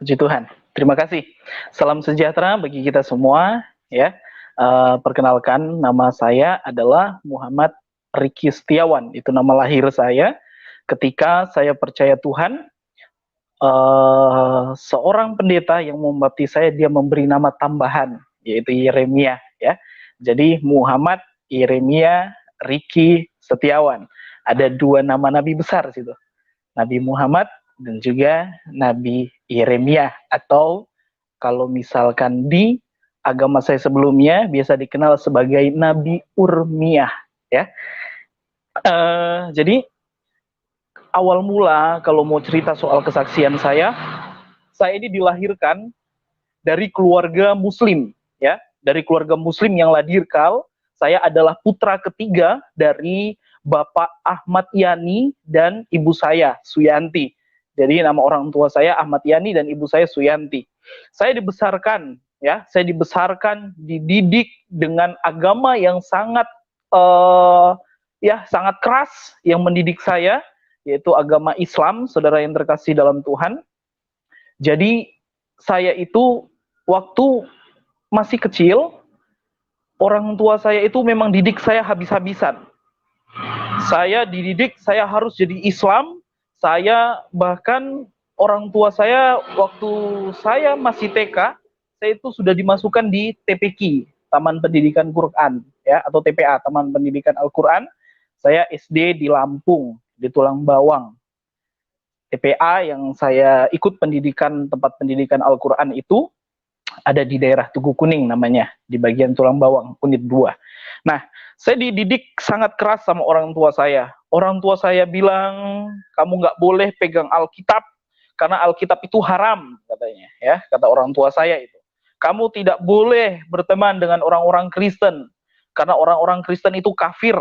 Puji Tuhan. Terima kasih. Salam sejahtera bagi kita semua. Ya, perkenalkan nama saya adalah Muhammad Riki Setiawan. Itu nama lahir saya. Ketika saya percaya Tuhan, seorang pendeta yang membaptis saya, dia memberi nama tambahan, yaitu Yeremia. Ya, jadi Muhammad Yeremia Riki Setiawan. Ada dua nama nabi besar situ. Nabi Muhammad dan juga Nabi Yeremia, atau kalau misalkan di agama saya sebelumnya biasa dikenal sebagai Nabi Urmiyah, ya. Jadi awal mula kalau mau cerita soal kesaksian saya ini dilahirkan dari keluarga Muslim, ya, dari keluarga Muslim yang ladikal. Saya adalah putra ketiga dari Bapak Ahmad Yani dan ibu saya Suyanti. Jadi nama orang tua saya Ahmad Yani dan ibu saya Suyanti. Saya dibesarkan, ya, saya dibesarkan, dididik dengan agama yang sangat sangat keras yang mendidik saya, yaitu agama Islam, saudara yang terkasih dalam Tuhan. Jadi saya itu waktu masih kecil, orang tua saya itu memang didik saya habis-habisan. Saya dididik, saya harus jadi Islam. Saya bahkan orang tua saya waktu saya masih TK, saya itu sudah dimasukkan di TPQ, Taman Pendidikan Quran, ya, atau TPA, Taman Pendidikan Al-Quran. Saya SD di Lampung, di Tulang Bawang. TPA yang saya ikut pendidikan, tempat pendidikan Al-Quran itu ada di daerah Tugu Kuning namanya, di bagian Tulang Bawang, unit 2. Nah, saya dididik sangat keras sama orang tua saya. Orang tua saya bilang, kamu nggak boleh pegang Alkitab, karena Alkitab itu haram, katanya. Ya, kata orang tua saya itu. Kamu tidak boleh berteman dengan orang-orang Kristen, karena orang-orang Kristen itu kafir.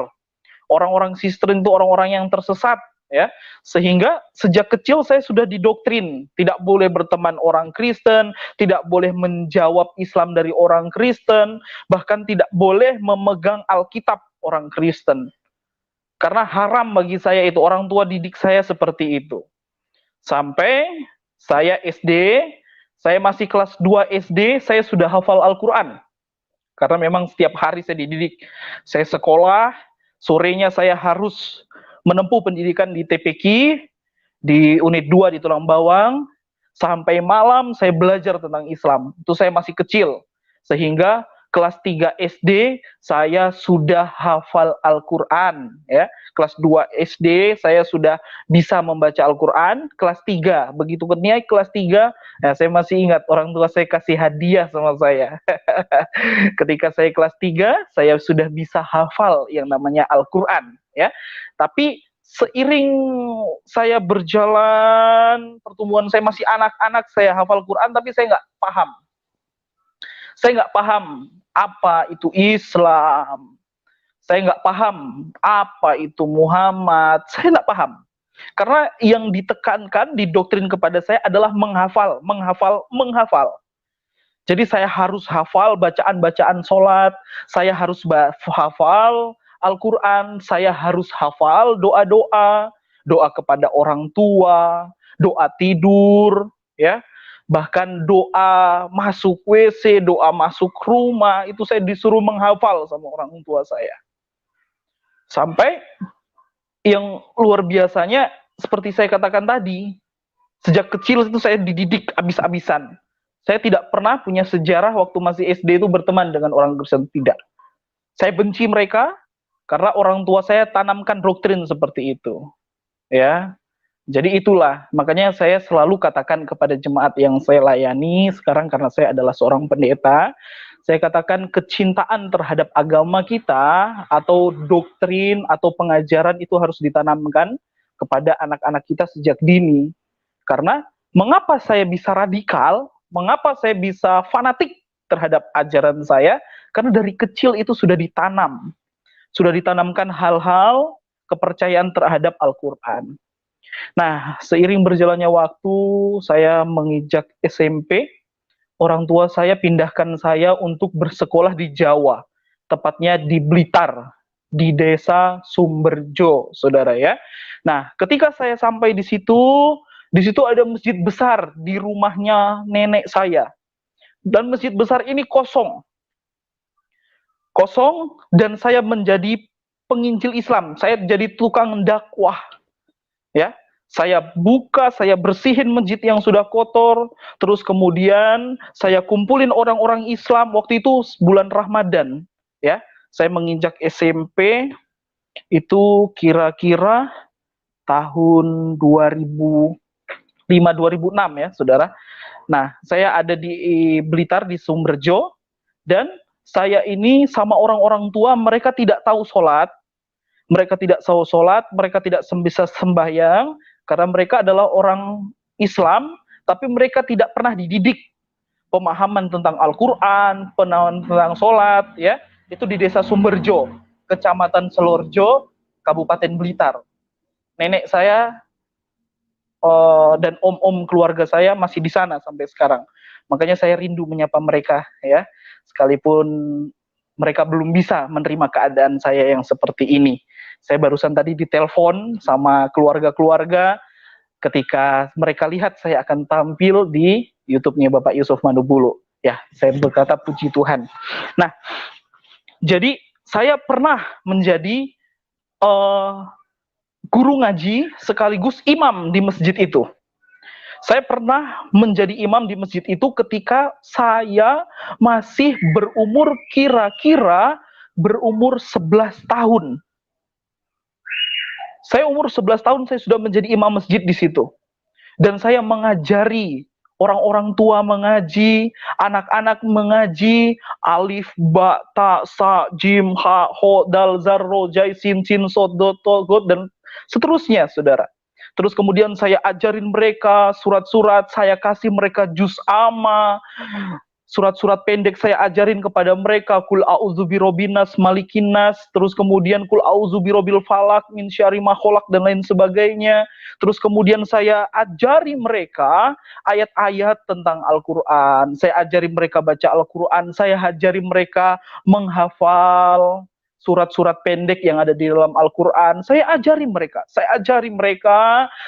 Orang-orang Kristen itu orang-orang yang tersesat, ya. Sehingga sejak kecil saya sudah didoktrin, tidak boleh berteman orang Kristen, tidak boleh menjawab Islam dari orang Kristen, bahkan tidak boleh memegang Alkitab orang Kristen. Karena haram bagi saya itu, orang tua didik saya seperti itu. Sampai saya SD, saya masih kelas 2 SD, saya sudah hafal Al-Quran. Karena memang setiap hari saya dididik. Saya sekolah, sorenya saya harus menempuh pendidikan di TPQ, di unit 2 di Tulang Bawang, sampai malam saya belajar tentang Islam. Itu saya masih kecil. Sehingga kelas 3 SD saya sudah hafal Al-Quran, ya. Kelas 2 SD saya sudah bisa membaca Al-Quran. Kelas 3, begitu naik kelas 3, ya, saya masih ingat orang tua saya kasih hadiah sama saya. Ketika saya kelas 3, saya sudah bisa hafal yang namanya Al-Quran, ya. Tapi seiring saya berjalan, pertumbuhan saya masih anak-anak, saya hafal Quran, tapi saya nggak paham. Saya nggak paham apa itu Islam. Saya nggak paham apa itu Muhammad. Saya nggak paham. Karena yang ditekankan, didoktrin kepada saya adalah menghafal, menghafal, menghafal. Jadi saya harus hafal bacaan-bacaan sholat, saya harus hafal Al-Quran, saya harus hafal doa-doa, doa kepada orang tua, doa tidur, ya. Bahkan doa masuk WC, doa masuk rumah, itu saya disuruh menghafal sama orang tua saya. Sampai yang luar biasanya, seperti saya katakan tadi, sejak kecil itu saya dididik habis-habisan. Saya tidak pernah punya sejarah waktu masih SD itu berteman dengan orang Kristen, tidak. Saya benci mereka karena orang tua saya tanamkan doktrin seperti itu. Ya. Jadi itulah, makanya saya selalu katakan kepada jemaat yang saya layani sekarang, karena saya adalah seorang pendeta, saya katakan kecintaan terhadap agama kita atau doktrin atau pengajaran itu harus ditanamkan kepada anak-anak kita sejak dini. Karena mengapa saya bisa radikal, mengapa saya bisa fanatik terhadap ajaran saya? Karena dari kecil itu sudah ditanam. Sudah ditanamkan hal-hal kepercayaan terhadap Al-Quran. Nah, seiring berjalannya waktu, saya menginjak SMP, orang tua saya pindahkan saya untuk bersekolah di Jawa, tepatnya di Blitar, di desa Sumberjo, saudara ya. Nah, ketika saya sampai di situ, Di situ ada masjid besar di rumahnya nenek saya. Dan masjid besar ini kosong. Kosong, dan saya menjadi penginjil Islam. Saya jadi tukang dakwah. Ya, saya buka, saya bersihin masjid yang sudah kotor, terus kemudian saya kumpulin orang-orang Islam. Waktu itu bulan Ramadan, ya. Saya menginjak SMP itu kira-kira tahun 2005 2006 ya, Saudara. Nah, saya ada di Blitar di Sumberjo, dan saya ini sama orang-orang tua, mereka tidak tahu sholat, mereka tidak bisa sembahyang, karena mereka adalah orang Islam, tapi mereka tidak pernah dididik pemahaman tentang Al-Quran, pemahaman tentang sholat, ya. Itu di desa Sumberjo, Kecamatan Selorjo, Kabupaten Blitar. Nenek saya dan om-om keluarga saya masih di sana sampai sekarang. Makanya saya rindu menyapa mereka, ya. Sekalipun mereka belum bisa menerima keadaan saya yang seperti ini. Saya barusan tadi ditelepon sama keluarga-keluarga, ketika mereka lihat saya akan tampil di YouTube-nya Bapak Yusuf Manubulu. Ya, saya berkata puji Tuhan. Nah, jadi saya pernah menjadi guru ngaji sekaligus imam di masjid itu. Saya pernah menjadi imam di masjid itu ketika saya masih berumur kira-kira berumur 11 tahun. Saya umur 11 tahun saya sudah menjadi imam masjid di situ. Dan saya mengajari orang-orang tua mengaji, anak-anak mengaji, alif, ba, ta, sa, jim, ha, ho, dal, zar, ro, jai, sin, sin, sod, do, to, god, dan seterusnya, Saudara. Terus kemudian saya ajarin mereka surat-surat, saya kasih mereka juz amma, surat-surat pendek saya ajarin kepada mereka, kul a'udzu birabbinas malikinas, terus kemudian kul a'udzu birabbil falak min syarri ma khalaq, dan lain sebagainya. Terus kemudian saya ajari mereka ayat-ayat tentang Al-Qur'an. Saya ajari mereka baca Al-Qur'an, saya ajari mereka menghafal surat-surat pendek yang ada di dalam Al-Quran. Saya ajari mereka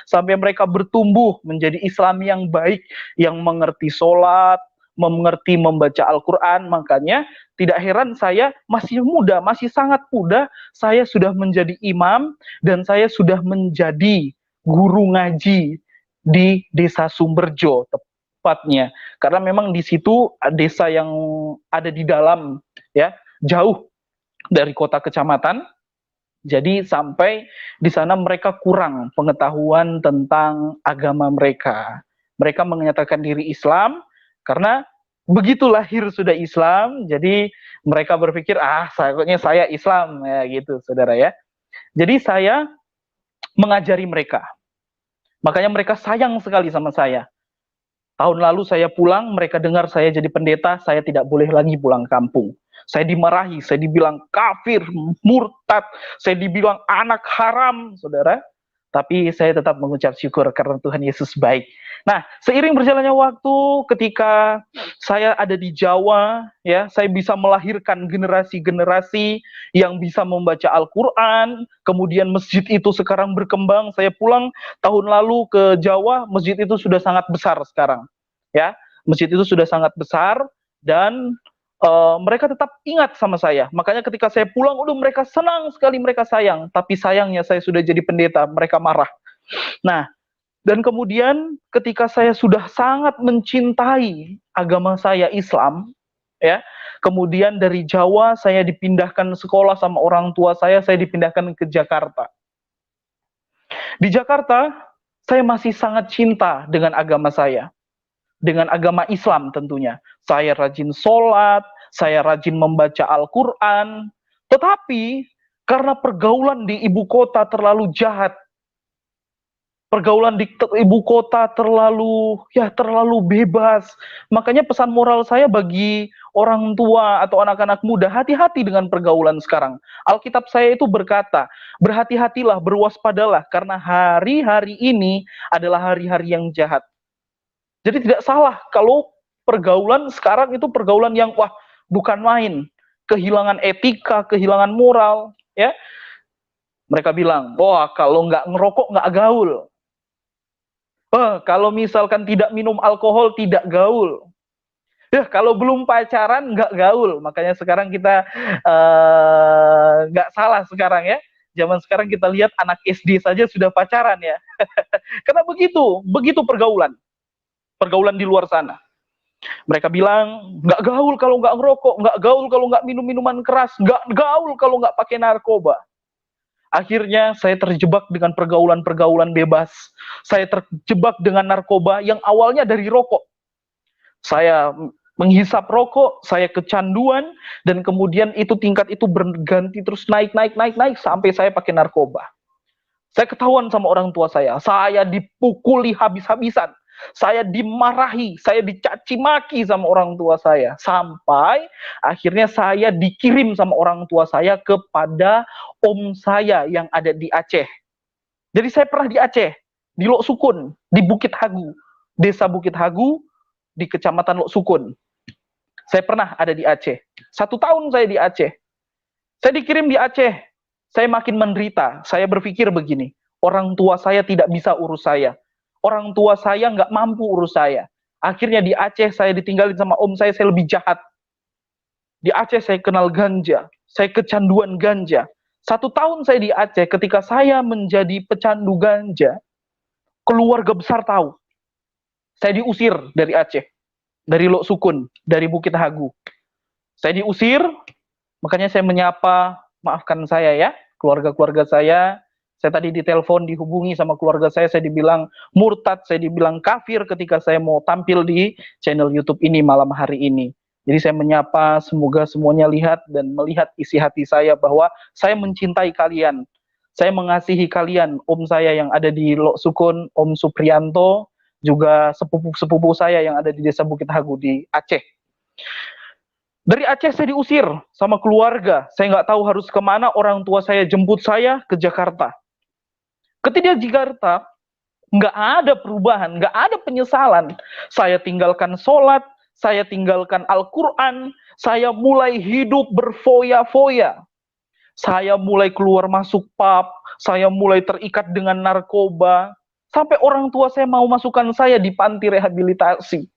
sampai mereka bertumbuh menjadi Islam yang baik, yang mengerti sholat, mengerti membaca Al-Quran. Makanya tidak heran saya masih muda, masih sangat muda, saya sudah menjadi imam dan saya sudah menjadi guru ngaji di desa Sumberjo tepatnya. Karena memang di situ desa yang ada di dalam, ya, jauh dari kota kecamatan. Jadi sampai di sana mereka kurang pengetahuan tentang agama mereka. Mereka menyatakan diri Islam karena begitu lahir sudah Islam, jadi mereka berpikir seharusnya saya Islam, ya gitu, Saudara, ya. Jadi saya mengajari mereka. Makanya mereka sayang sekali sama saya. Tahun lalu saya pulang, mereka dengar saya jadi pendeta, saya tidak boleh lagi pulang kampung. Saya dimarahi, saya dibilang kafir, murtad, saya dibilang anak haram, Saudara. Tapi saya tetap mengucap syukur karena Tuhan Yesus baik. Nah, seiring berjalannya waktu, ketika saya ada di Jawa, ya, saya bisa melahirkan generasi-generasi yang bisa membaca Al-Quran. Kemudian masjid itu sekarang berkembang. Saya pulang tahun lalu ke Jawa, masjid itu sudah sangat besar sekarang. Ya, masjid itu sudah sangat besar dan mereka tetap ingat sama saya. Makanya ketika saya pulang, mereka senang sekali, mereka sayang. Tapi sayangnya saya sudah jadi pendeta, mereka marah. Nah, dan kemudian ketika saya sudah sangat mencintai agama saya Islam, ya, kemudian dari Jawa saya dipindahkan sekolah sama orang tua saya dipindahkan ke Jakarta. Di Jakarta, saya masih sangat cinta dengan agama saya. Dengan agama Islam tentunya. Saya rajin sholat, saya rajin membaca Al-Quran, tetapi karena pergaulan di ibu kota terlalu jahat, pergaulan di ibu kota terlalu bebas, makanya pesan moral saya bagi orang tua atau anak-anak muda, hati-hati dengan pergaulan sekarang. Alkitab saya itu berkata, berhati-hatilah, berwaspadalah, karena hari-hari ini adalah hari-hari yang jahat. Jadi tidak salah kalau pergaulan sekarang itu pergaulan yang bukan main, kehilangan etika, kehilangan moral, ya. Mereka bilang, kalau nggak ngerokok nggak gaul. Kalau misalkan tidak minum alkohol, tidak gaul. Ya, kalau belum pacaran, nggak gaul. Makanya sekarang kita nggak salah sekarang ya. Zaman sekarang kita lihat anak SD saja sudah pacaran ya. Karena begitu pergaulan. Pergaulan di luar sana. Mereka bilang, nggak gaul kalau nggak ngerokok, nggak gaul kalau nggak minum minuman keras, nggak gaul kalau nggak pakai narkoba. Akhirnya saya terjebak dengan pergaulan-pergaulan bebas. Saya terjebak dengan narkoba yang awalnya dari rokok. Saya menghisap rokok, saya kecanduan, dan kemudian tingkat itu berganti terus naik sampai saya pakai narkoba. Saya ketahuan sama orang tua saya dipukuli habis-habisan, saya dimarahi, saya dicaci maki sama orang tua saya, sampai akhirnya saya dikirim sama orang tua saya kepada om saya yang ada di Aceh. Jadi saya pernah di Aceh, di Lok Sukun, di Bukit Hagu, desa Bukit Hagu, di kecamatan Lok Sukun. Saya pernah ada di Aceh. 1 tahun saya di Aceh. Saya dikirim di Aceh. Saya makin menderita. Saya berpikir begini, orang tua saya tidak bisa urus saya. Orang tua saya nggak mampu urus saya. Akhirnya di Aceh saya ditinggalin sama om saya lebih jahat. Di Aceh saya kenal ganja. Saya kecanduan ganja. 1 tahun saya di Aceh, ketika saya menjadi pecandu ganja, keluarga besar tahu. Saya diusir dari Aceh, dari Lok Sukun, dari Bukit Hagu. Saya diusir, makanya saya menyapa, maafkan saya ya, keluarga-keluarga saya. Saya tadi ditelepon, dihubungi sama keluarga saya dibilang murtad, saya dibilang kafir ketika saya mau tampil di channel YouTube ini malam hari ini. Jadi saya menyapa, semoga semuanya lihat dan melihat isi hati saya bahwa saya mencintai kalian. Saya mengasihi kalian, om saya yang ada di Lok Sukun, Om Suprianto, juga sepupu-sepupu saya yang ada di Desa Bukit Hagu di Aceh. Dari Aceh saya diusir sama keluarga. Saya nggak tahu harus kemana. Orang tua saya jemput saya ke Jakarta. Ketika di Jakarta, nggak ada perubahan, nggak ada penyesalan. Saya tinggalkan sholat, saya tinggalkan Al-Quran, saya mulai hidup berfoya-foya. Saya mulai keluar masuk pub, saya mulai terikat dengan narkoba. Sampai orang tua saya mau masukkan saya di panti rehabilitasi.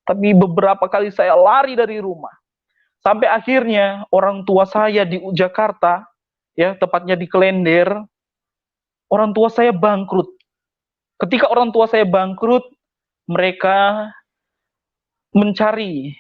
Tapi beberapa kali saya lari dari rumah. Sampai akhirnya orang tua saya di Jakarta, ya tepatnya di Klender, orang tua saya bangkrut. Ketika orang tua saya bangkrut, mereka mencari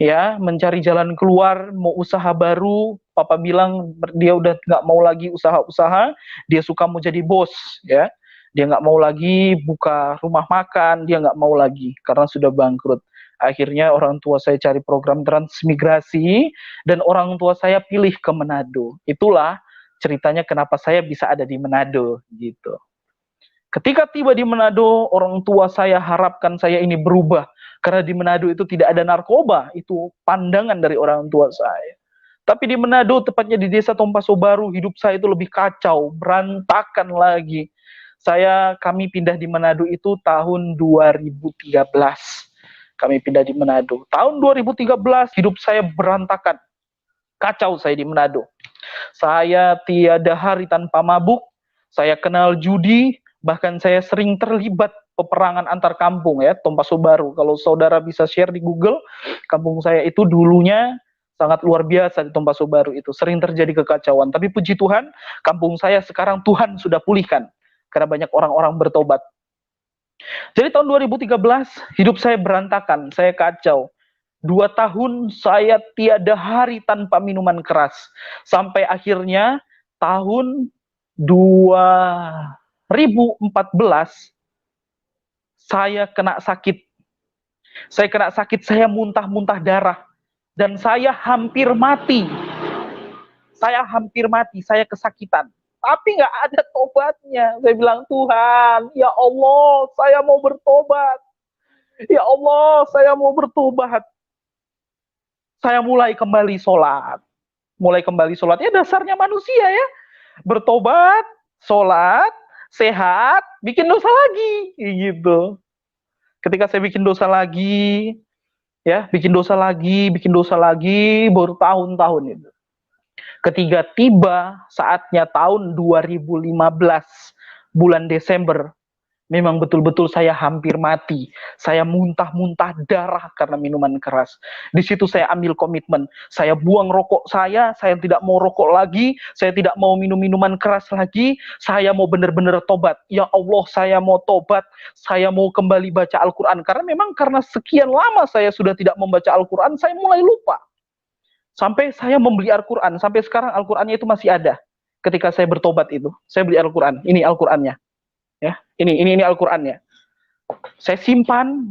jalan keluar, mau usaha baru. Papa bilang dia udah nggak mau lagi usaha-usaha, dia suka mau jadi bos, ya. Dia nggak mau lagi buka rumah makan, dia nggak mau lagi karena sudah bangkrut. Akhirnya orang tua saya cari program transmigrasi dan orang tua saya pilih ke Manado. Itulah ceritanya kenapa saya bisa ada di Manado gitu. Ketika tiba di Manado, orang tua saya harapkan saya ini berubah karena di Manado itu tidak ada narkoba, itu pandangan dari orang tua saya. Tapi di Manado, tepatnya di desa Tompaso Baru, hidup saya itu lebih kacau, berantakan lagi. Kami pindah di Manado itu tahun 2013. Kami pindah di Manado. Tahun 2013 hidup saya berantakan. Kacau saya di Manado. Saya tiada hari tanpa mabuk. Saya kenal judi, bahkan saya sering terlibat peperangan antar kampung ya, Tompaso Baru. Kalau saudara bisa share di Google, kampung saya itu dulunya sangat luar biasa di Tompaso Baru itu. Sering terjadi kekacauan. Tapi puji Tuhan, kampung saya sekarang Tuhan sudah pulihkan. Karena banyak orang-orang bertobat. Jadi tahun 2013 hidup saya berantakan, saya kacau. 2 tahun saya tiada hari tanpa minuman keras. Sampai akhirnya tahun 2014 saya kena sakit. Saya muntah-muntah darah. Dan saya hampir mati. Saya kesakitan. Tapi nggak ada tobatnya. Saya bilang, Tuhan, ya Allah, saya mau bertobat. Ya Allah, saya mau bertobat. Saya mulai kembali sholat. Ya dasarnya manusia ya. Bertobat, sholat, sehat, bikin dosa lagi. Gitu. Ketika saya bikin dosa lagi, baru tahun-tahun itu. Ketika tiba saatnya tahun 2015, bulan Desember, Memang betul-betul saya hampir mati. Saya muntah-muntah darah karena minuman keras. Di situ saya ambil komitmen. Saya buang rokok saya tidak mau rokok lagi, saya tidak mau minum minuman keras lagi, saya mau benar-benar tobat. Ya Allah, saya mau tobat, saya mau kembali baca Al-Quran. Karena memang karena sekian lama saya sudah tidak membaca Al-Quran, saya mulai lupa. Sampai saya membeli Al-Quran, sampai sekarang Al-Qurannya itu masih ada. Ketika saya bertobat itu, saya beli Al-Quran, ini Al-Qurannya. Ya, ini Al-Qur'annya. Saya simpan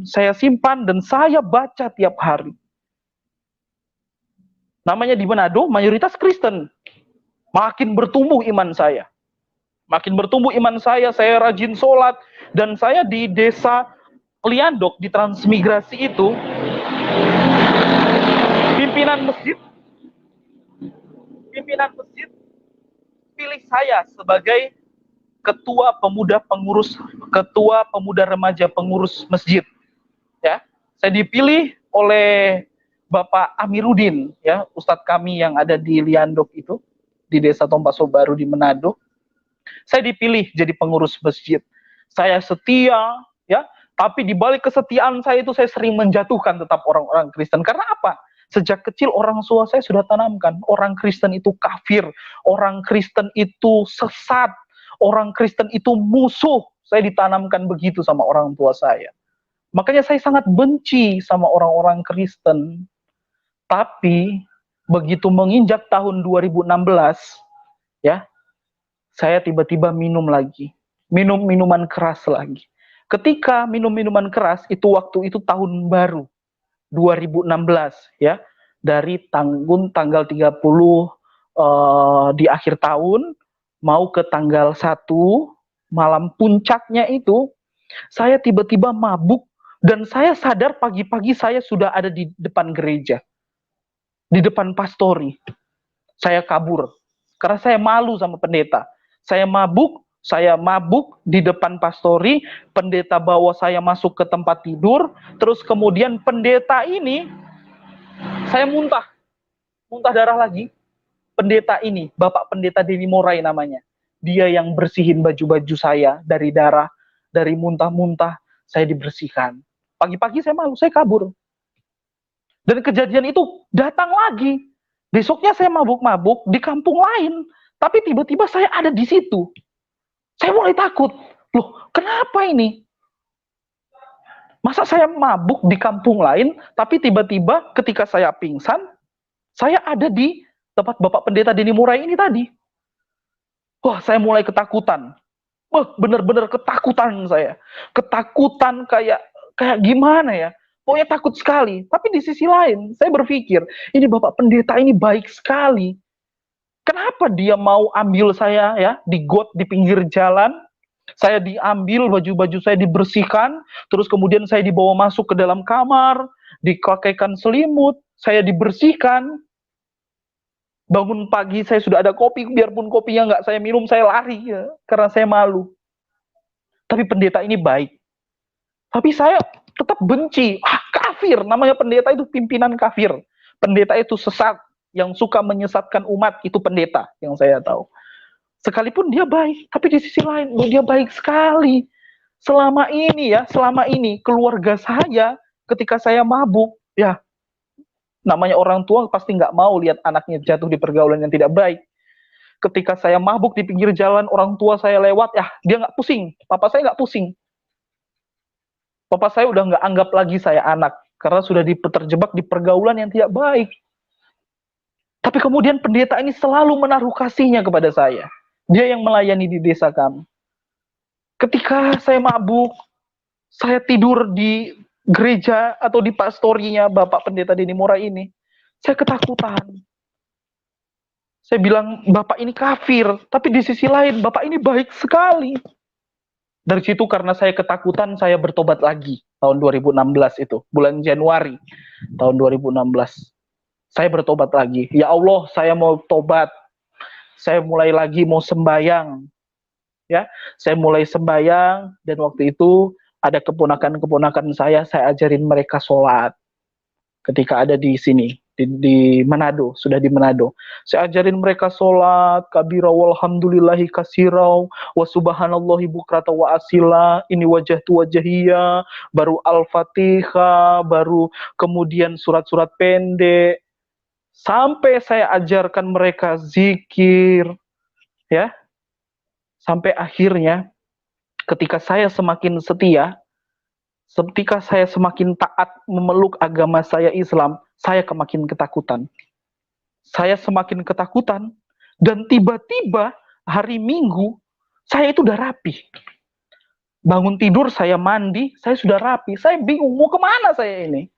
dan saya baca tiap hari. Namanya di Manado mayoritas Kristen. Makin bertumbuh iman saya. Makin bertumbuh iman saya rajin sholat, dan saya di desa Liandok di transmigrasi itu pimpinan masjid pilih saya sebagai ketua pemuda remaja pengurus masjid. Ya, saya dipilih oleh Bapak Amiruddin, ya, Ustadz kami yang ada di Liandok itu, di Desa Tompaso Baru di Manado. Saya dipilih jadi pengurus masjid. Saya setia, ya, tapi di balik kesetiaan saya itu saya sering menjatuhkan tetap orang-orang Kristen. Karena apa? Sejak kecil orang tua saya sudah tanamkan, orang Kristen itu kafir, orang Kristen itu sesat, orang Kristen itu musuh. Saya ditanamkan begitu sama orang tua saya. Makanya saya sangat benci sama orang-orang Kristen. Tapi begitu menginjak tahun 2016, ya, saya tiba-tiba minum lagi. Minum minuman keras lagi. Ketika minum minuman keras itu waktu itu tahun baru 2016, ya. Dari tanggal 30 di akhir tahun mau ke tanggal 1 malam puncaknya itu saya tiba-tiba mabuk dan saya sadar pagi-pagi saya sudah ada di depan gereja. Di depan pastori. Saya kabur karena saya malu sama pendeta. Saya mabuk di depan pastori, pendeta bawa saya masuk ke tempat tidur, terus kemudian pendeta ini saya muntah darah lagi. Pendeta ini, Bapak Pendeta Denny Morai namanya. Dia yang bersihin baju-baju saya dari darah, dari muntah-muntah, saya dibersihkan. Pagi-pagi saya malu, saya kabur. Dan kejadian itu datang lagi. Besoknya saya mabuk-mabuk di kampung lain, tapi tiba-tiba saya ada di situ. Saya mulai takut. Loh, kenapa ini? Masa saya mabuk di kampung lain, tapi tiba-tiba ketika saya pingsan, saya ada di tempat Bapak Pendeta Denny Morai ini tadi. Wah, saya mulai ketakutan. Wah, benar-benar ketakutan saya. Ketakutan kayak gimana ya? Pokoknya takut sekali. Tapi di sisi lain, saya berpikir, ini Bapak Pendeta ini baik sekali. Kenapa dia mau ambil saya ya di got di pinggir jalan? Saya diambil, baju-baju saya dibersihkan, terus kemudian saya dibawa masuk ke dalam kamar, dikakaikan selimut, saya dibersihkan. Bangun pagi saya sudah ada kopi, biarpun kopinya nggak saya minum, saya lari ya, karena saya malu. Tapi pendeta ini baik. Tapi saya tetap benci. Kafir, namanya pendeta itu pimpinan kafir. Pendeta itu sesat, yang suka menyesatkan umat, itu pendeta yang saya tahu. Sekalipun dia baik, tapi di sisi lain, dia baik sekali. Selama ini keluarga saya ketika saya mabuk, ya, namanya orang tua pasti nggak mau lihat anaknya jatuh di pergaulan yang tidak baik. Ketika saya mabuk di pinggir jalan, orang tua saya lewat, ya dia nggak pusing. Papa saya nggak pusing. Papa saya udah nggak anggap lagi saya anak, karena sudah terjebak di pergaulan yang tidak baik. Tapi kemudian pendeta ini selalu menaruh kasihnya kepada saya. Dia yang melayani di desa kami. Ketika saya mabuk, saya tidur di gereja atau di pastorinya Bapak Pendeta Denny Morai ini, saya ketakutan. Saya bilang, Bapak ini kafir, tapi di sisi lain, Bapak ini baik sekali. Dari situ karena saya ketakutan, saya bertobat lagi. Tahun 2016 itu, bulan Januari tahun 2016. Saya bertobat lagi. Ya Allah, saya mau tobat. Saya mulai lagi mau sembahyang. Ya, saya mulai sembahyang, dan waktu itu ada keponakan-keponakan saya ajarin mereka sholat. Ketika ada di sini, di Manado, sudah di Manado. Saya ajarin mereka sholat, kabira walhamdulillahi kasirau, wa subhanallahi bukrata wa asila, ini wajah tu wajahiyah, baru Al-Fatihah, baru kemudian surat-surat pendek, sampai saya ajarkan mereka zikir, ya, sampai akhirnya ketika saya semakin setia, ketika saya semakin taat memeluk agama saya Islam, saya semakin ketakutan. Saya semakin ketakutan, dan tiba-tiba hari Minggu, saya itu udah rapi. Bangun tidur, saya mandi, saya sudah rapi. Saya bingung, mau kemana saya ini?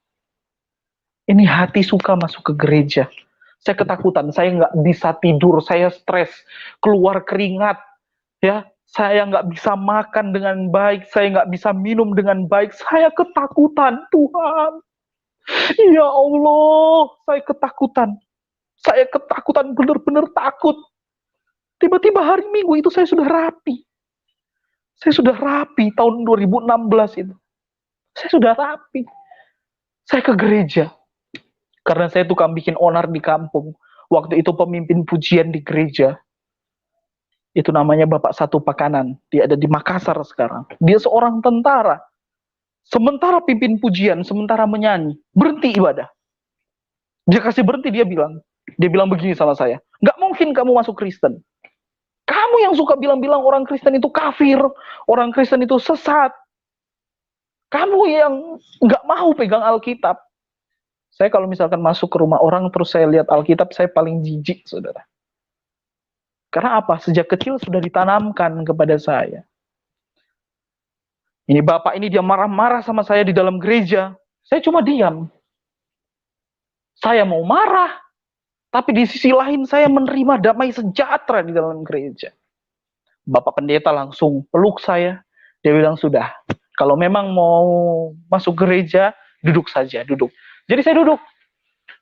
Ini hati suka masuk ke gereja. Saya ketakutan, saya nggak bisa tidur, saya stres, keluar keringat, ya. Saya nggak bisa makan dengan baik, saya nggak bisa minum dengan baik, saya ketakutan, Tuhan. Ya Allah, saya ketakutan. Saya ketakutan, benar-benar takut. Tiba-tiba hari Minggu itu saya sudah rapi. Saya sudah rapi tahun 2016 itu. Saya sudah rapi. Saya ke gereja. Karena saya tukang bikin onar di kampung. Waktu itu pemimpin pujian di gereja. Itu namanya Bapak Satu Pakanan. Dia ada di Makassar sekarang. Dia seorang tentara. Sementara pimpin pujian, sementara menyanyi, berhenti ibadah. Dia kasih berhenti, dia bilang begini sama saya, nggak mungkin kamu masuk Kristen. Kamu yang suka bilang-bilang orang Kristen itu kafir, orang Kristen itu sesat. Kamu yang nggak mau pegang Alkitab. Saya kalau misalkan masuk ke rumah orang, terus saya lihat Alkitab, saya paling jijik, saudara. Karena apa? Sejak kecil sudah ditanamkan kepada saya. Ini bapak ini dia marah-marah sama saya di dalam gereja. Saya cuma diam. Saya mau marah, tapi di sisi lain saya menerima damai sejahtera di dalam gereja. Bapak pendeta langsung peluk saya. Dia bilang, sudah, kalau memang mau masuk gereja, duduk saja, duduk. Jadi saya duduk.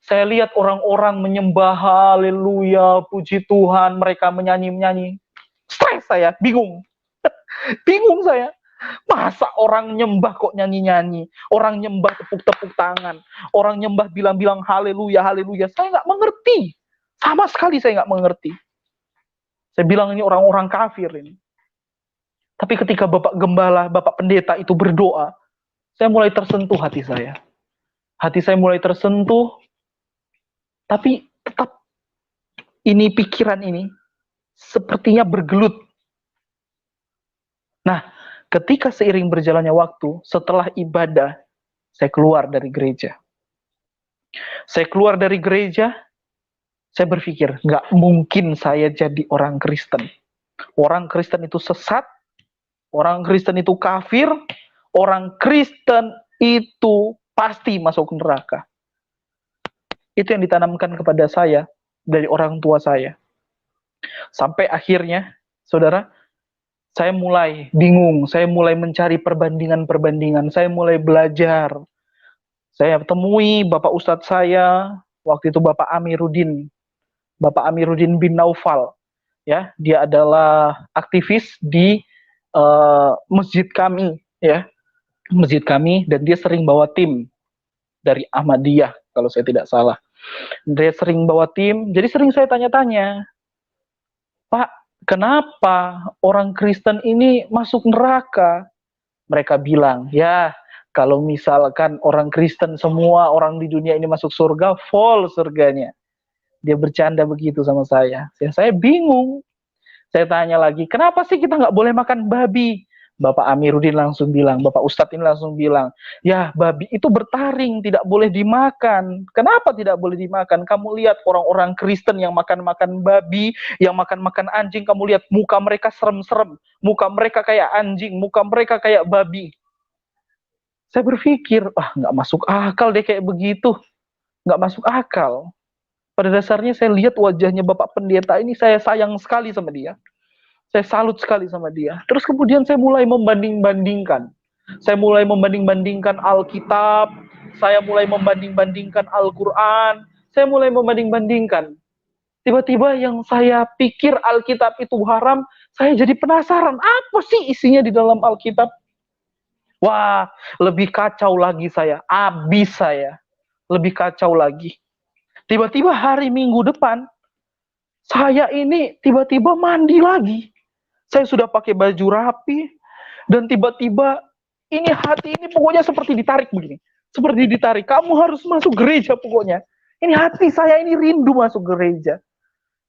Saya lihat orang-orang menyembah, haleluya, puji Tuhan, mereka menyanyi-nyanyi. Stres saya, bingung. Bingung saya. Masa orang nyembah kok nyanyi-nyanyi? Orang nyembah tepuk-tepuk tangan. Orang nyembah bilang-bilang haleluya, haleluya. Saya nggak mengerti. Sama sekali saya nggak mengerti. Saya bilang ini orang-orang kafir ini. Tapi ketika Bapak Gembala, Bapak Pendeta itu berdoa, saya mulai tersentuh hati saya. Hati saya mulai tersentuh, tapi tetap ini pikiran ini sepertinya bergelut. Nah, ketika seiring berjalannya waktu, setelah ibadah, saya keluar dari gereja. Saya keluar dari gereja, saya berpikir, nggak mungkin saya jadi orang Kristen. Orang Kristen itu sesat, orang Kristen itu kafir, orang Kristen itu pasti masuk neraka. Itu yang ditanamkan kepada saya dari orang tua saya. Sampai akhirnya, saudara, saya mulai bingung, saya mulai mencari perbandingan-perbandingan, saya mulai belajar. Saya temui Bapak Ustadz saya, waktu itu Bapak Amiruddin bin Naufal. Ya, dia adalah aktivis di masjid kami, ya, masjid kami, dan dia sering bawa tim dari Ahmadiyah, kalau saya tidak salah. Dia sering bawa tim, jadi sering saya tanya-tanya, Pak, kenapa orang Kristen ini masuk neraka? Mereka bilang, ya, kalau misalkan orang Kristen semua orang di dunia ini masuk surga, full surganya. Dia bercanda begitu sama saya. Saya bingung. Saya tanya lagi, kenapa sih kita nggak boleh makan babi? Bapak Amiruddin langsung bilang, Bapak Ustadz ini langsung bilang, ya babi itu bertaring, tidak boleh dimakan. Kenapa tidak boleh dimakan? Kamu lihat orang-orang Kristen yang makan-makan babi, yang makan-makan anjing, kamu lihat muka mereka serem-serem, muka mereka kayak anjing, muka mereka kayak babi. Saya berpikir, nggak masuk akal deh kayak begitu. Nggak masuk akal. Pada dasarnya saya lihat wajahnya Bapak Pendeta ini, saya sayang sekali sama dia. Saya salut sekali sama dia. Terus kemudian saya mulai membanding-bandingkan. Saya mulai membanding-bandingkan Alkitab. Saya mulai membanding-bandingkan Al-Quran. Saya mulai membanding-bandingkan. Tiba-tiba yang saya pikir Alkitab itu haram, saya jadi penasaran. Apa sih isinya di dalam Alkitab? Wah, lebih kacau lagi saya. Abis saya. Lebih kacau lagi. Tiba-tiba hari Minggu depan, saya ini tiba-tiba mandi lagi. Saya sudah pakai baju rapi, dan tiba-tiba ini hati ini pokoknya seperti ditarik begini. Seperti ditarik, kamu harus masuk gereja pokoknya. Ini hati saya ini rindu masuk gereja.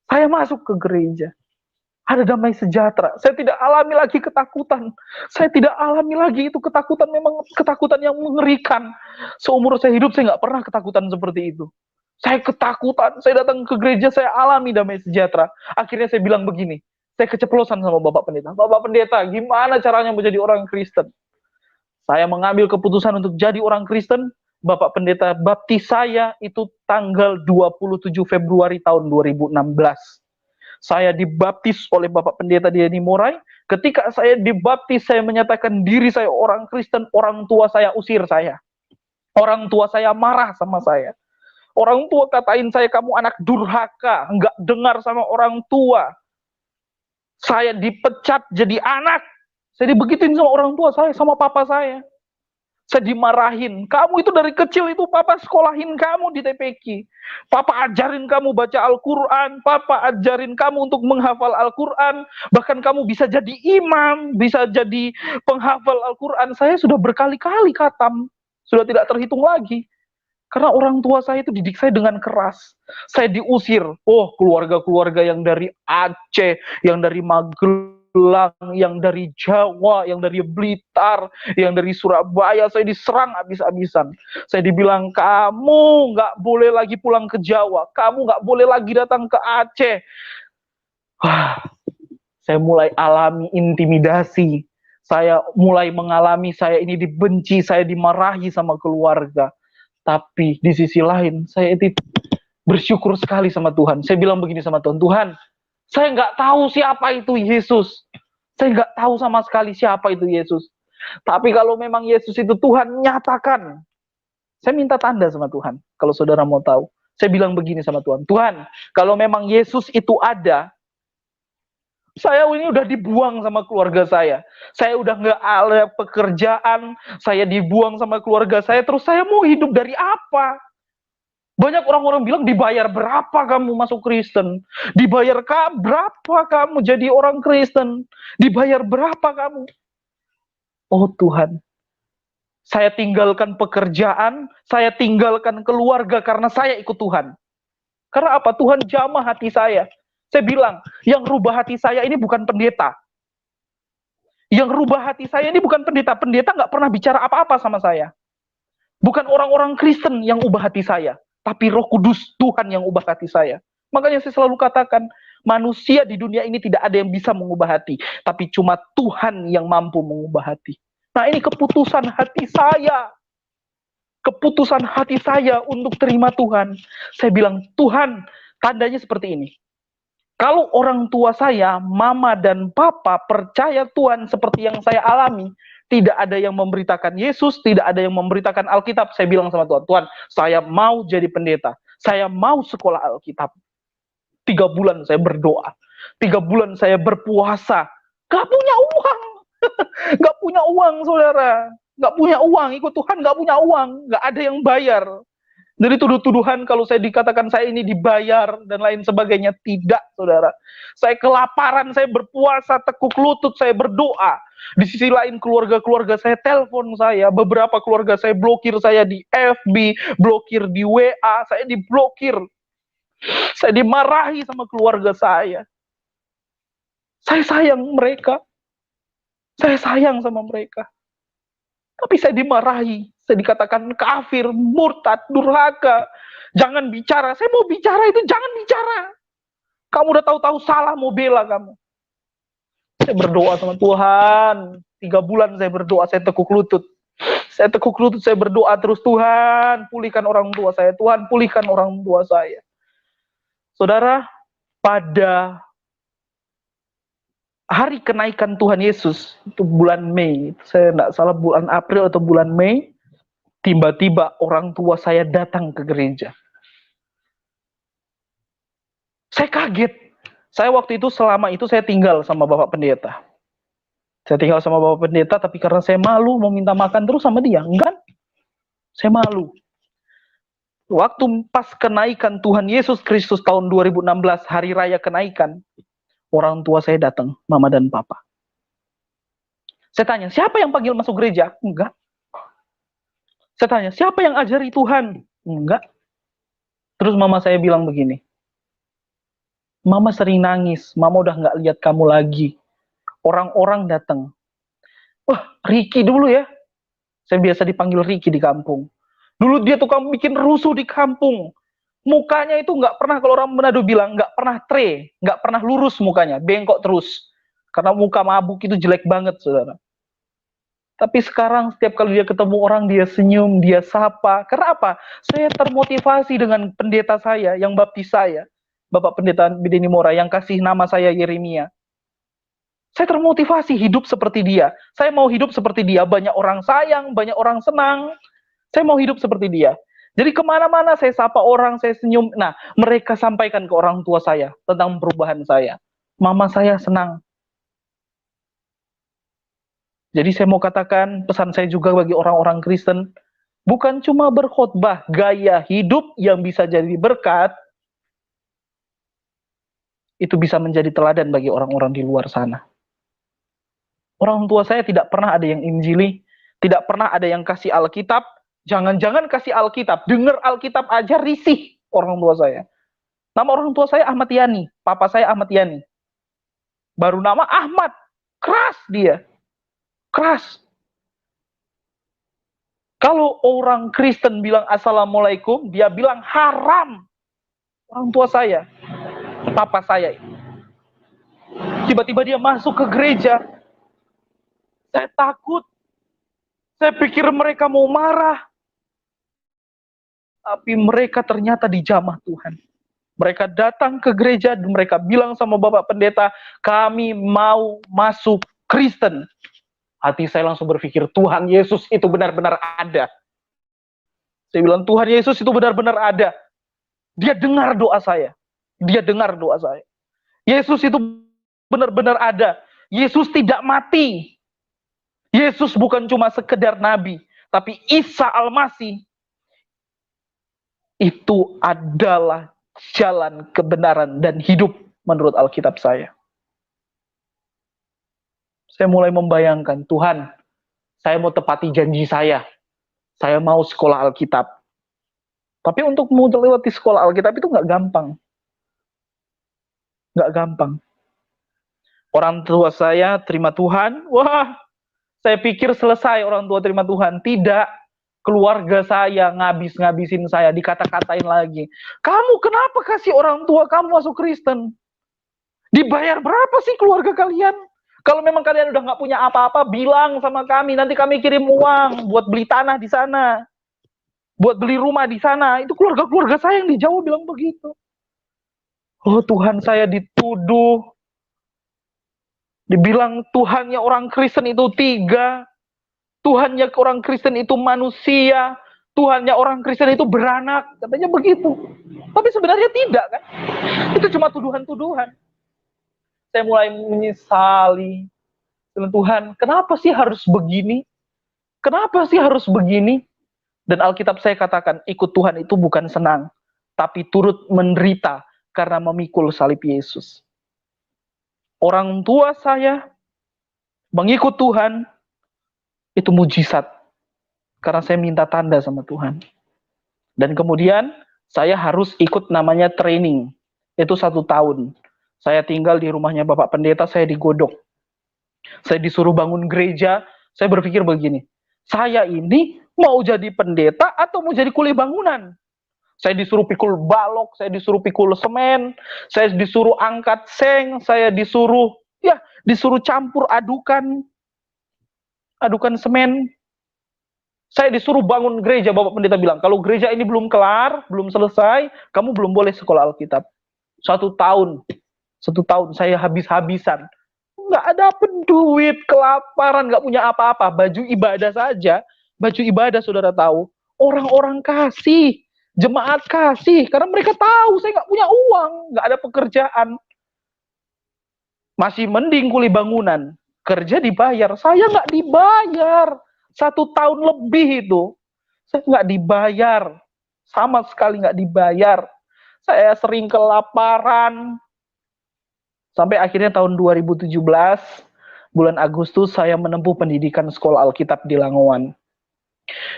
Saya masuk ke gereja. Ada damai sejahtera. Saya tidak alami lagi ketakutan. Saya tidak alami lagi itu ketakutan, memang ketakutan yang mengerikan. Seumur saya hidup saya nggak pernah ketakutan seperti itu. Saya ketakutan, saya datang ke gereja, saya alami damai sejahtera. Akhirnya saya bilang begini, saya keceplosan sama Bapak Pendeta. Bapak Pendeta, gimana caranya menjadi orang Kristen? Saya mengambil keputusan untuk jadi orang Kristen. Bapak Pendeta baptis saya itu tanggal 27 Februari tahun 2016. Saya dibaptis oleh Bapak Pendeta Diani Morai. Ketika saya dibaptis, saya menyatakan diri saya orang Kristen. Orang tua saya usir saya. Orang tua saya marah sama saya. Orang tua katain saya, kamu anak durhaka, nggak dengar sama orang tua. Saya dipecat jadi anak. Saya dibegituin sama orang tua saya, sama papa saya. Saya dimarahin. Kamu itu dari kecil itu papa sekolahin kamu di TPQ. Papa ajarin kamu baca Al-Quran. Papa ajarin kamu untuk menghafal Al-Quran. Bahkan kamu bisa jadi imam, bisa jadi penghafal Al-Quran. Saya sudah berkali-kali khatam. Sudah tidak terhitung lagi. Karena orang tua saya itu didik saya dengan keras. Saya diusir. Oh, keluarga-keluarga yang dari Aceh, yang dari Magelang, yang dari Jawa, yang dari Blitar, yang dari Surabaya, saya diserang habis-habisan. Saya dibilang, kamu nggak boleh lagi pulang ke Jawa, kamu nggak boleh lagi datang ke Aceh. Saya mulai alami intimidasi. Saya mulai mengalami saya ini dibenci, saya dimarahi sama keluarga. Tapi di sisi lain, saya itu bersyukur sekali sama Tuhan. Saya bilang begini sama Tuhan, Tuhan, saya nggak tahu siapa itu Yesus. Saya nggak tahu sama sekali siapa itu Yesus. Tapi kalau memang Yesus itu Tuhan, nyatakan. Saya minta tanda sama Tuhan, kalau saudara mau tahu. Saya bilang begini sama Tuhan, Tuhan, kalau memang Yesus itu ada, saya ini udah dibuang sama keluarga saya. Saya udah nggak ada pekerjaan, saya dibuang sama keluarga saya, terus saya mau hidup dari apa? Banyak orang-orang bilang, dibayar berapa kamu masuk Kristen? Dibayar berapa kamu jadi orang Kristen? Dibayar berapa kamu? Oh Tuhan, saya tinggalkan pekerjaan, saya tinggalkan keluarga karena saya ikut Tuhan. Karena apa? Tuhan jamah hati saya. Saya bilang, yang rubah hati saya ini bukan pendeta. Yang rubah hati saya ini bukan pendeta. Pendeta nggak pernah bicara apa-apa sama saya. Bukan orang-orang Kristen yang ubah hati saya. Tapi Roh Kudus Tuhan yang ubah hati saya. Makanya saya selalu katakan, manusia di dunia ini tidak ada yang bisa mengubah hati. Tapi cuma Tuhan yang mampu mengubah hati. Nah, ini keputusan hati saya. Keputusan hati saya untuk terima Tuhan. Saya bilang, Tuhan, tandanya seperti ini. Kalau orang tua saya, mama dan papa percaya Tuhan seperti yang saya alami, tidak ada yang memberitakan Yesus, tidak ada yang memberitakan Alkitab, saya bilang sama Tuhan, Tuhan, saya mau jadi pendeta, saya mau sekolah Alkitab. 3 bulan saya berdoa, 3 bulan saya berpuasa, gak punya uang, gak punya uang saudara, gak punya uang, ikut Tuhan gak punya uang, gak ada yang bayar. Dari tuduh-tuduhan kalau saya dikatakan saya ini dibayar dan lain sebagainya. Tidak, saudara. Saya kelaparan, saya berpuasa, tekuk lutut, saya berdoa. Di sisi lain keluarga-keluarga saya telepon saya. Beberapa keluarga saya blokir saya di FB, blokir di WA, saya diblokir. Saya dimarahi sama keluarga saya. Saya sayang mereka. Saya sayang sama mereka. Tapi saya dimarahi, saya dikatakan kafir, murtad, durhaka. Jangan bicara, saya mau bicara itu jangan bicara. Kamu udah tahu-tahu salah, mau bela kamu. Saya berdoa sama Tuhan, 3 bulan saya berdoa, saya tekuk lutut. Saya tekuk lutut, saya berdoa terus, Tuhan pulihkan orang tua saya, Tuhan pulihkan orang tua saya. Saudara, pada hari kenaikan Tuhan Yesus, itu bulan Mei, saya tidak salah bulan April atau bulan Mei, tiba-tiba orang tua saya datang ke gereja. Saya kaget. Saya waktu itu, selama itu saya tinggal sama Bapak Pendeta. Saya tinggal sama Bapak Pendeta, tapi karena saya malu mau minta makan terus sama dia. Enggak, saya malu. Waktu pas kenaikan Tuhan Yesus Kristus tahun 2016, hari raya kenaikan, orang tua saya datang, mama dan papa. Saya tanya, siapa yang panggil masuk gereja? Enggak. Saya tanya, siapa yang ajari Tuhan? Enggak. Terus mama saya bilang begini, mama sering nangis, mama udah nggak lihat kamu lagi. Orang-orang datang. Wah, Ricky dulu ya. Saya biasa dipanggil Ricky di kampung. Dulu dia tukang bikin rusuh di kampung. Mukanya itu nggak pernah, kalau orang Manado bilang, nggak pernah nggak pernah lurus mukanya, bengkok terus. Karena muka mabuk itu jelek banget, saudara. Tapi sekarang setiap kali dia ketemu orang, dia senyum, dia sapa. Karena apa? Saya termotivasi dengan pendeta saya, yang baptis saya. Bapak Pendeta Bideni Mora, yang kasih nama saya Yeremia. Saya termotivasi hidup seperti dia. Saya mau hidup seperti dia. Banyak orang sayang, banyak orang senang. Saya mau hidup seperti dia. Jadi kemana-mana saya sapa orang, saya senyum. Nah, mereka sampaikan ke orang tua saya tentang perubahan saya. Mama saya senang. Jadi saya mau katakan, pesan saya juga bagi orang-orang Kristen, bukan cuma berkhotbah, gaya hidup yang bisa jadi berkat, itu bisa menjadi teladan bagi orang-orang di luar sana. Orang tua saya tidak pernah ada yang injili, tidak pernah ada yang kasih Alkitab. Jangan-jangan kasih Alkitab, dengar Alkitab aja risih orang tua saya. Nama orang tua saya Ahmad Yani, papa saya Ahmad Yani. Baru nama Ahmad, keras dia, keras. Kalau orang Kristen bilang Assalamualaikum, dia bilang haram. Orang tua saya, papa saya. Tiba-tiba dia masuk ke gereja. Saya takut. Saya pikir mereka mau marah. Tapi mereka ternyata dijamah Tuhan. Mereka datang ke gereja dan mereka bilang sama Bapak Pendeta, kami mau masuk Kristen. Hati saya langsung berpikir, Tuhan Yesus itu benar-benar ada. Saya bilang, Tuhan Yesus itu benar-benar ada. Dia dengar doa saya. Dia dengar doa saya. Yesus itu benar-benar ada. Yesus tidak mati. Yesus bukan cuma sekedar nabi, tapi Isa Al-Masih itu adalah jalan kebenaran dan hidup menurut Alkitab saya. Saya mulai membayangkan, Tuhan, saya mau tepati janji saya. Saya mau sekolah Alkitab. Tapi untuk melewati sekolah Alkitab itu nggak gampang. Nggak gampang. Orang tua saya terima Tuhan, wah, saya pikir selesai orang tua terima Tuhan. Tidak. Keluarga saya ngabis-ngabisin saya, dikata-katain lagi. Kamu kenapa kasih orang tua kamu masuk Kristen? Dibayar berapa sih keluarga kalian? Kalau memang kalian udah nggak punya apa-apa, bilang sama kami. Nanti kami kirim uang buat beli tanah di sana. Buat beli rumah di sana. Itu keluarga-keluarga saya yang di Jawa bilang begitu. Oh Tuhan, saya dituduh. Dibilang Tuhannya orang Kristen itu 3. Tuhannya orang Kristen itu manusia. Tuhannya orang Kristen itu beranak. Katanya begitu. Tapi sebenarnya tidak kan. Itu cuma tuduhan-tuduhan. Saya mulai menyesali. Tuhan, kenapa sih harus begini? Kenapa sih harus begini? Dan Alkitab saya katakan, ikut Tuhan itu bukan senang. Tapi turut menderita karena memikul salib Yesus. Orang tua saya mengikut Tuhan, itu mujizat. Karena saya minta tanda sama Tuhan. Dan kemudian saya harus ikut namanya training. Itu 1 tahun. Saya tinggal di rumahnya Bapak Pendeta, saya digodok. Saya disuruh bangun gereja. Saya berpikir begini, saya ini mau jadi pendeta atau mau jadi kuli bangunan? Saya disuruh pikul balok, saya disuruh pikul semen, saya disuruh angkat seng, saya disuruh campur adukan semen. Saya disuruh bangun gereja. Bapak Pendeta bilang, kalau gereja ini belum kelar, belum selesai, kamu belum boleh sekolah Alkitab. 1 tahun saya habis-habisan. Nggak ada duit, kelaparan, nggak punya apa-apa. Baju ibadah saja, baju ibadah saudara tahu, orang-orang kasih, jemaat kasih, karena mereka tahu saya nggak punya uang, nggak ada pekerjaan. Masih mending kuli bangunan, kerja dibayar, saya nggak dibayar. 1 tahun lebih itu, saya nggak dibayar. sama sekali nggak dibayar. Saya sering kelaparan. Sampai akhirnya tahun 2017, bulan Agustus, saya menempuh pendidikan sekolah Alkitab di Langowan.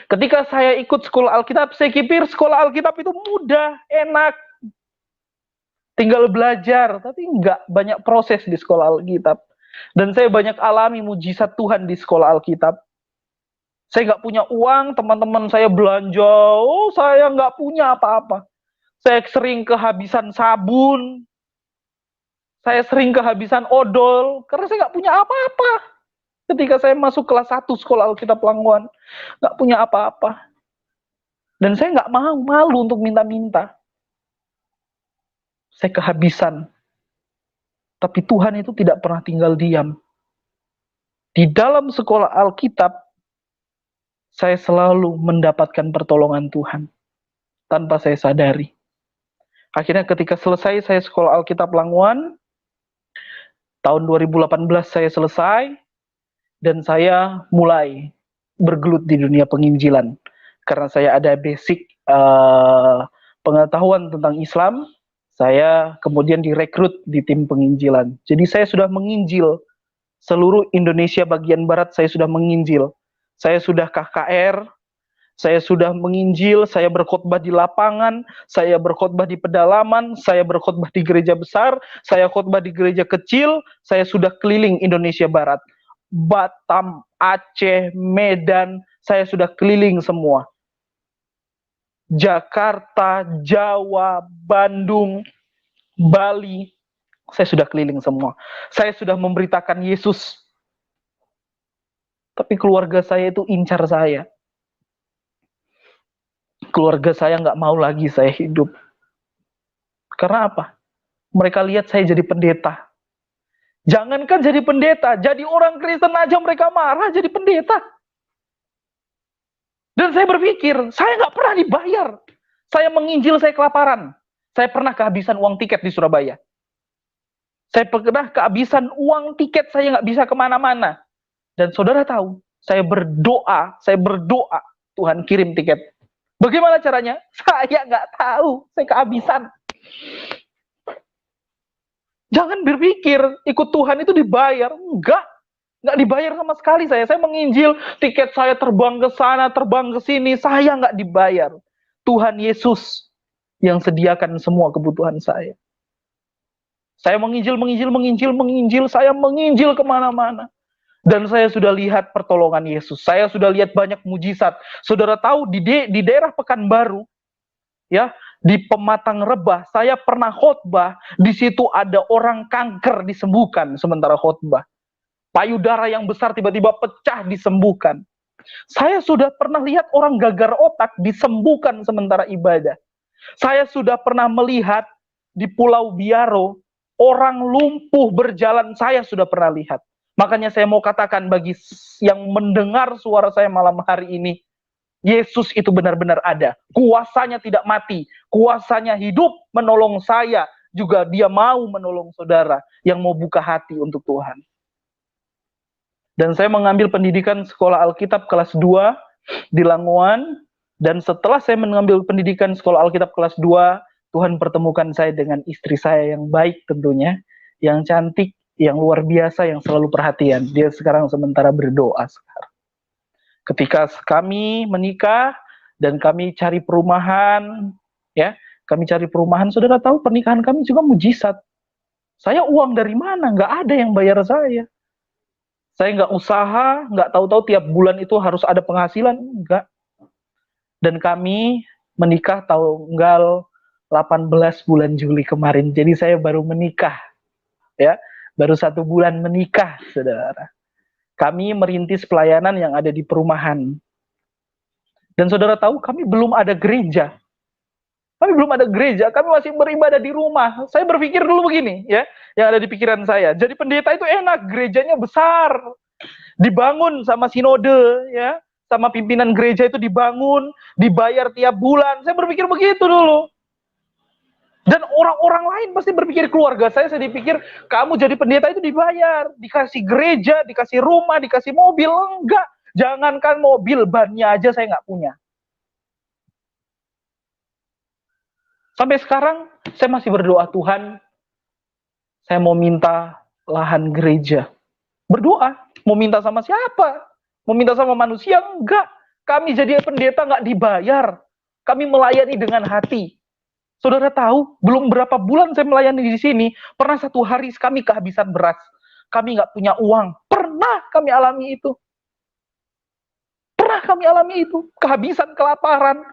Ketika saya ikut sekolah Alkitab, saya pikir sekolah Alkitab itu mudah, enak. Tinggal belajar, tapi nggak banyak proses di sekolah Alkitab. Dan saya banyak alami mujizat Tuhan di sekolah Alkitab. Saya nggak punya uang, teman-teman saya belanja, saya nggak punya apa-apa. Saya sering kehabisan sabun, saya sering kehabisan odol, karena saya nggak punya apa-apa. Ketika saya masuk kelas 1 sekolah Alkitab Langowan, nggak punya apa-apa. Dan saya nggak malu untuk minta-minta. Saya kehabisan. Tapi Tuhan itu tidak pernah tinggal diam. Di dalam sekolah Alkitab, saya selalu mendapatkan pertolongan Tuhan. Tanpa saya sadari. Akhirnya ketika selesai saya sekolah Alkitab Langowan, tahun 2018 saya selesai, dan saya mulai bergelut di dunia penginjilan. Karena saya ada basic pengetahuan tentang Islam, saya kemudian direkrut di tim penginjilan. Jadi saya sudah menginjil seluruh Indonesia bagian barat, saya sudah menginjil. Saya sudah KKR, saya sudah menginjil, saya berkhotbah di lapangan, saya berkhotbah di pedalaman, saya berkhotbah di gereja besar, saya khotbah di gereja kecil, saya sudah keliling Indonesia Barat. Batam, Aceh, Medan, saya sudah keliling semua. Jakarta, Jawa, Bandung, Bali, saya sudah keliling semua. Saya sudah memberitakan Yesus. Tapi keluarga saya itu incar saya. Keluarga saya nggak mau lagi saya hidup. Karena apa? Mereka lihat saya jadi pendeta. Jangankan jadi pendeta, jadi orang Kristen aja mereka marah jadi pendeta. Dan saya berpikir, saya nggak pernah dibayar. Saya menginjil, saya kelaparan. Saya pernah kehabisan uang tiket di Surabaya. Saya pernah kehabisan uang tiket, saya nggak bisa kemana-mana. Dan saudara tahu, saya berdoa, Tuhan kirim tiket. Bagaimana caranya? Saya nggak tahu, saya kehabisan. Jangan berpikir ikut Tuhan itu dibayar. Nggak dibayar sama sekali saya. Saya menginjil, tiket saya terbang ke sana, terbang ke sini, saya nggak dibayar. Tuhan Yesus yang sediakan semua kebutuhan saya. Saya menginjil, saya menginjil kemana-mana. Dan saya sudah lihat pertolongan Yesus. Saya sudah lihat banyak mujizat. Saudara tahu di daerah Pekanbaru, ya, di Pematang Rebah, saya pernah khotbah. Di situ ada orang kanker disembuhkan sementara khotbah. Payudara yang besar tiba-tiba pecah disembuhkan. Saya sudah pernah lihat orang gagar otak disembuhkan sementara ibadah. Saya sudah pernah melihat di Pulau Biaro orang lumpuh berjalan, saya sudah pernah lihat. Makanya saya mau katakan bagi yang mendengar suara saya malam hari ini, Yesus itu benar-benar ada. Kuasanya tidak mati, kuasanya hidup menolong saya, juga dia mau menolong saudara yang mau buka hati untuk Tuhan. Dan saya mengambil pendidikan sekolah Alkitab kelas 2 di Langowan, dan setelah saya mengambil pendidikan sekolah Alkitab kelas 2, Tuhan pertemukan saya dengan istri saya yang baik tentunya, yang cantik, yang luar biasa, yang selalu perhatian. Dia sekarang sementara berdoa sekarang. Ketika kami menikah dan kami cari perumahan, ya, kami cari perumahan, saudara tahu pernikahan kami juga mujizat. Saya uang dari mana? Nggak ada yang bayar saya. Saya nggak usaha, nggak tahu-tahu tiap bulan itu harus ada penghasilan, enggak. Dan kami menikah tanggal 18 bulan Juli kemarin. Jadi saya baru menikah, ya, baru 1 bulan menikah, saudara. Kami merintis pelayanan yang ada di perumahan. Dan saudara tahu, kami belum ada gereja. Kami belum ada gereja, kami masih beribadah di rumah. Saya berpikir dulu begini, ya, yang ada di pikiran saya. Jadi pendeta itu enak, gerejanya besar, dibangun sama sinode, ya, sama pimpinan gereja itu dibangun, dibayar tiap bulan. Saya berpikir begitu dulu. Dan orang-orang lain pasti berpikir, keluarga saya dipikir, kamu jadi pendeta itu dibayar, dikasih gereja, dikasih rumah, dikasih mobil. Enggak, jangankan mobil, bannya aja saya nggak punya. Sampai sekarang saya masih berdoa, Tuhan, saya mau minta lahan gereja. Berdoa, mau minta sama siapa? Mau minta sama manusia? Enggak. Kami jadi pendeta nggak dibayar. Kami melayani dengan hati. Saudara tahu, belum berapa bulan saya melayani di sini, pernah satu hari kami kehabisan beras. Kami nggak punya uang. Pernah kami alami itu. Pernah kami alami itu. Kehabisan, kelaparan.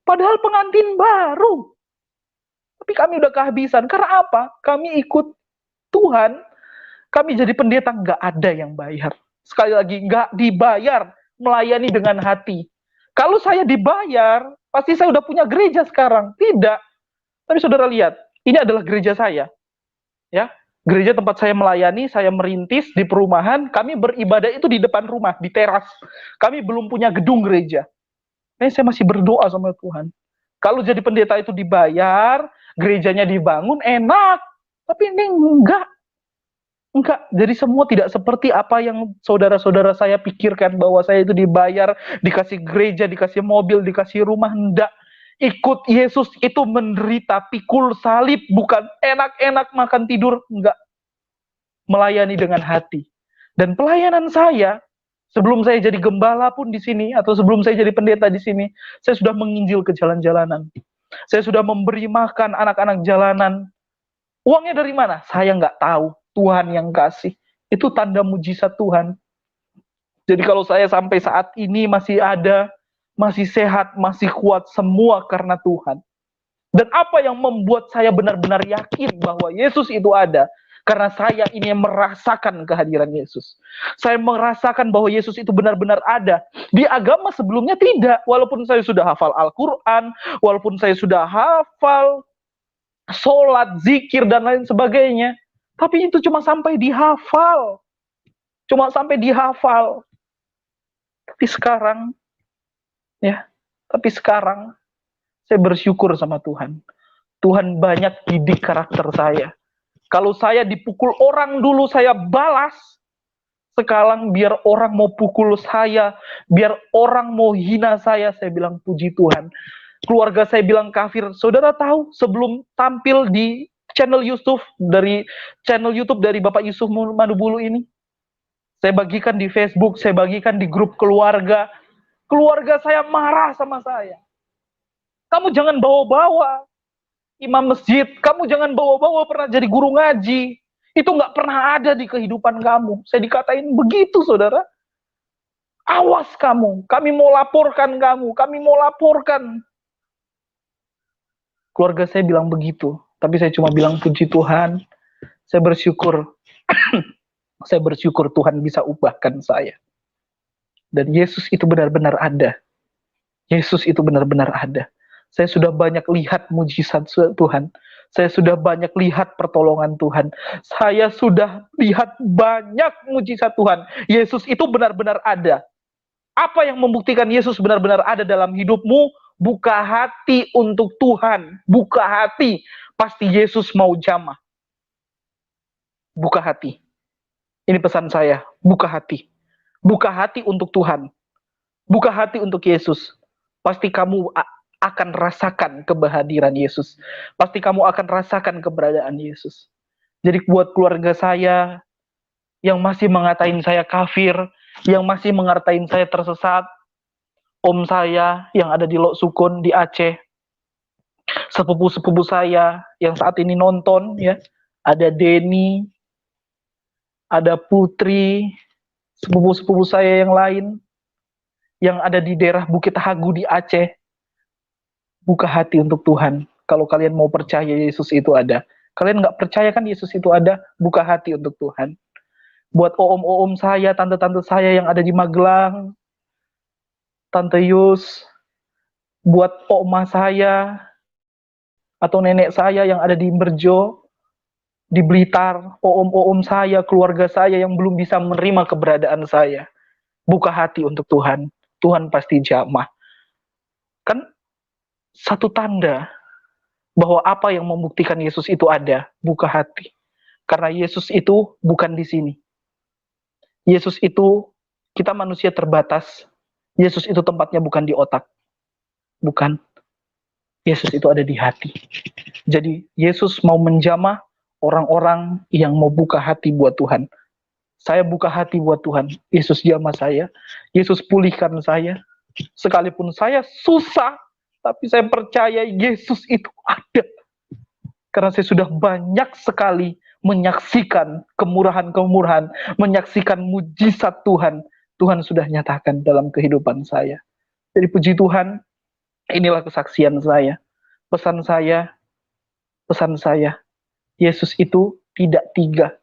Padahal pengantin baru. Tapi kami udah kehabisan. Karena apa? Kami ikut Tuhan. Kami jadi pendeta, nggak ada yang bayar. Sekali lagi, nggak dibayar. Melayani dengan hati. Kalau saya dibayar, pasti saya udah punya gereja sekarang. Tidak. Tapi saudara lihat, ini adalah gereja saya. Ya, gereja tempat saya melayani, saya merintis di perumahan, kami beribadah itu di depan rumah, di teras. Kami belum punya gedung gereja. Saya masih berdoa sama Tuhan. Kalau jadi pendeta itu dibayar, gerejanya dibangun, enak. Tapi ini enggak. Enggak, jadi semua tidak seperti apa yang saudara-saudara saya pikirkan, bahwa saya itu dibayar, dikasih gereja, dikasih mobil, dikasih rumah. Enggak. Ikut Yesus itu menderita, pikul salib, bukan enak-enak makan tidur. Enggak. Melayani dengan hati. Dan pelayanan saya, sebelum saya jadi gembala pun di sini, atau sebelum saya jadi pendeta di sini, saya sudah menginjil ke jalan-jalanan. Saya sudah memberi makan anak-anak jalanan. Uangnya dari mana? Saya nggak tahu. Tuhan yang kasih. Itu tanda mujizat Tuhan. Jadi kalau saya sampai saat ini masih ada, masih sehat, masih kuat, semua karena Tuhan. Dan apa yang membuat saya benar-benar yakin bahwa Yesus itu ada? Karena saya ini merasakan kehadiran Yesus. Saya merasakan bahwa Yesus itu benar-benar ada. Di agama sebelumnya tidak. Walaupun saya sudah hafal Al-Quran, walaupun saya sudah hafal sholat, zikir, dan lain sebagainya. Tapi itu cuma sampai dihafal. Cuma sampai dihafal. Tapi sekarang, saya bersyukur sama Tuhan. Tuhan banyak didik karakter saya. Kalau saya dipukul orang dulu, saya balas. Sekarang biar orang mau pukul saya, biar orang mau hina saya bilang puji Tuhan. Keluarga saya bilang kafir. Saudara tahu, sebelum tampil di channel YouTube dari Bapak Yusuf Madubulu ini, saya bagikan di Facebook, saya bagikan di grup keluarga. Keluarga saya marah sama saya. Kamu jangan bawa-bawa imam masjid, kamu jangan bawa-bawa pernah jadi guru ngaji. Itu nggak pernah ada di kehidupan kamu. Saya dikatain begitu, saudara. Awas kamu, kami mau laporkan kamu, kami mau laporkan. Keluarga saya bilang begitu. Tapi saya cuma bilang puji Tuhan, saya bersyukur. Saya bersyukur Tuhan bisa ubahkan saya. Dan Yesus itu benar-benar ada. Yesus itu benar-benar ada. Saya sudah banyak lihat mujizat Tuhan. Saya sudah banyak lihat pertolongan Tuhan. Saya sudah lihat banyak mujizat Tuhan. Yesus itu benar-benar ada. Apa yang membuktikan Yesus benar-benar ada dalam hidupmu? Buka hati untuk Tuhan. Buka hati. Pasti Yesus mau jamah. Buka hati. Ini pesan saya. Buka hati. Buka hati untuk Tuhan. Buka hati untuk Yesus. Pasti kamu akan rasakan kehadiran Yesus. Pasti kamu akan rasakan keberadaan Yesus. Jadi buat keluarga saya yang masih mengatain saya kafir, yang masih mengatain saya tersesat, om saya yang ada di Lok Sukun di Aceh, sepupu-sepupu saya yang saat ini nonton, ya, ada Denny, ada Putri, sepupu-sepupu saya yang lain yang ada di daerah Bukit Hagu di Aceh. Buka hati untuk Tuhan. Kalau kalian mau percaya Yesus itu ada. Kalian nggak percaya kan Yesus itu ada? Buka hati untuk Tuhan. Buat om-om saya, tante-tante saya yang ada di Magelang, Tante Yus, buat oma saya, atau nenek saya yang ada di Merjo, di Blitar, om saya, keluarga saya yang belum bisa menerima keberadaan saya. Buka hati untuk Tuhan. Tuhan pasti jamah. Kan satu tanda bahwa apa yang membuktikan Yesus itu ada, buka hati. Karena Yesus itu bukan di sini. Yesus itu, kita manusia terbatas. Yesus itu tempatnya bukan di otak. Bukan. Yesus itu ada di hati. Jadi Yesus mau menjamah orang-orang yang mau buka hati buat Tuhan. Saya buka hati buat Tuhan. Yesus jamah saya. Yesus pulihkan saya. Sekalipun saya susah, tapi saya percaya Yesus itu ada. Karena saya sudah banyak sekali menyaksikan kemurahan-kemurahan, menyaksikan mujizat Tuhan. Tuhan sudah nyatakan dalam kehidupan saya. Jadi puji Tuhan, inilah kesaksian saya. Pesan saya, Yesus itu tidak tiga.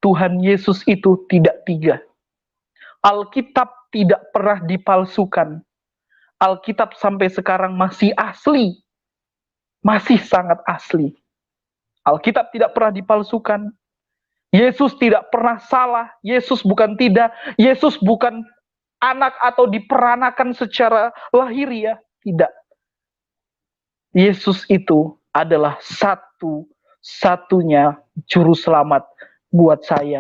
Tuhan Yesus itu tidak tiga. Alkitab tidak pernah dipalsukan. Alkitab sampai sekarang masih asli. Masih sangat asli. Alkitab tidak pernah dipalsukan. Yesus tidak pernah salah. Yesus bukan tidak. Yesus bukan anak atau diperanakan secara lahiriah. Tidak. Yesus itu adalah satu-satunya juru selamat buat saya.